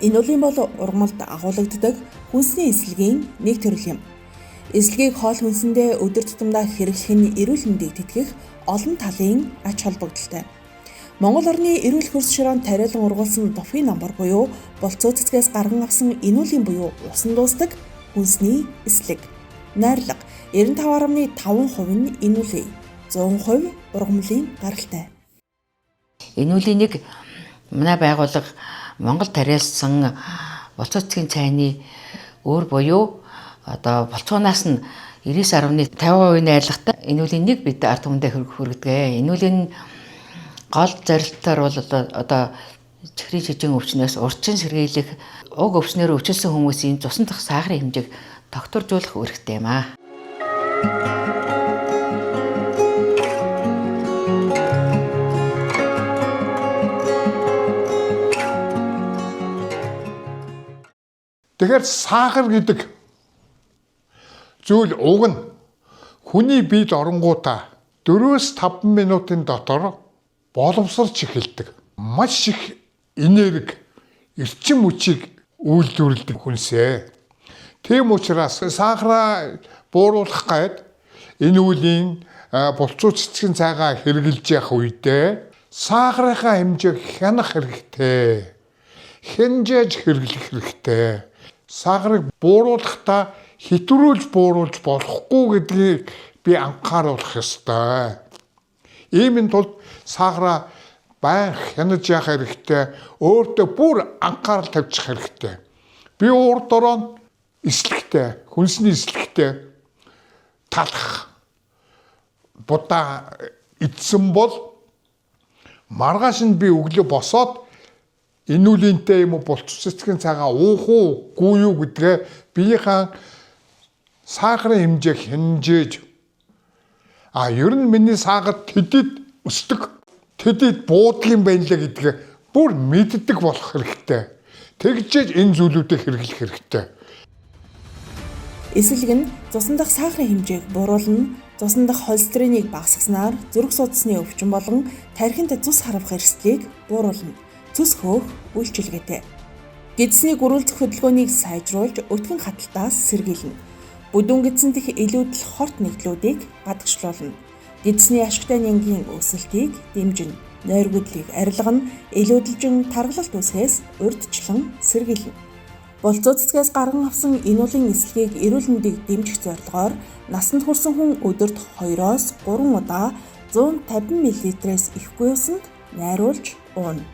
Инулийн бол ургамалд агуулгаддаг хүнсний эслэгийн нэг төрөл юм. Эслэгийг хоол хүнсэндээ өдөр тутамдаа хэрэглэх нь эрүүл мэндэд тэтгэх олон талын ач холбогдолтой. Монгол орны эрүүл хөрс широонд тариалан ургуулсан Дуфийн намбар буюу болцоо цэцгээс гарган авсан инулийн буюу усан дуустдаг хүнсний эслэг. Найрлага 95.5% нь инулийн, 100% ургамлын гаралтай. Инулийн нэг манай байгууллага Монгол тариалсан болцоо цэцгийн цайны өөр буюу одоо болцоонаас нь 99.50% найрлагатай инулийн нэг бид ард түмэндээ хүргэдэг. Инулийн гол зорилтоор бол одоо чихрийн шижин өвчнөөс урчин сэргийлэх, уг өвчнөөр өвчлсөн хүмүүсийн цусан дах сахарын хэмжээг тогтворжуулах үүрэгтэй юм аа. Тэгэхээр сахар гэдэг зүйл уг нь хүний биед оронгуудаа 4-5 минутын дотор боловсрч эхэлдэг. Маш их энерги, эрчим хүчийг үйлдвэрлэдэг хүнсээ. Тийм учраас сахараа бууруулах гээд энэ үеийн болцоо цэцгийн цайгаа хэрглэж явах үедээ сахарынхаа хэмжээг хянах хэрэгтэй. Хянжээж хэрэглэх хэрэгтэй. Сахарыг бууруулахдаа хэтрүүлж бууруулж болохгүй гэдгийг би анхааруулах ёстой. Иймэн тулд сахараа байн хянаж явах хэрэгтэй. Өөртөө бүр анхаарал тавьчих хэрэгтэй. Би урд орон эслэгтэй, хүнсний эслэгтэй талах будаа идсэн бол маргааш нь би өглөө босоод инуулинтэй юм уу болцоо цэцгийн цагаа уух уугүй юу гэдгээ биеийн сахарын хэмжээг хянжээж ер нь миний сахар тэдэд өсдөг, тэдэд буудаг юм байна лээ гэдгээ бүр мэддэг болох хэрэгтэй. Тэгжээж энэ зүйлүүдийг хэрэглэх хэрэгтэй. Эслэг нь цусан дах сахарын хэмжээг бууруулна, цусан дах холестериныг багасгаснаар зүрх судасны өвчин болон тархинд цус харвах эрсдлийг бууруулна. Цус хөөх үйлчилгээтэй. Гидсний гөрүүлзэх хөдөлгөөнийг сайжруулж өтгөн хаталтаас сэргийлнэ. Бүдүүн гидсэн дэх илүүдэл хорт нэгдлүүдийг гадагшлуулна. Гидсний ашигтай нянгийн өсөлтийг дэмжинэ. Нойргодлыг арилгана, илүүдэлжин таргалалт үүсгээс урьдчилан сэргийлнэ. Болцоо цэцгээс гарган авсан инулийн эслэгийг эрүүл мэндийг дэмжих зорилгоор насанд хүрсэн хүн өдөрт 2-3 удаа 150 мл-с ихгүй усанд найруулж ууна.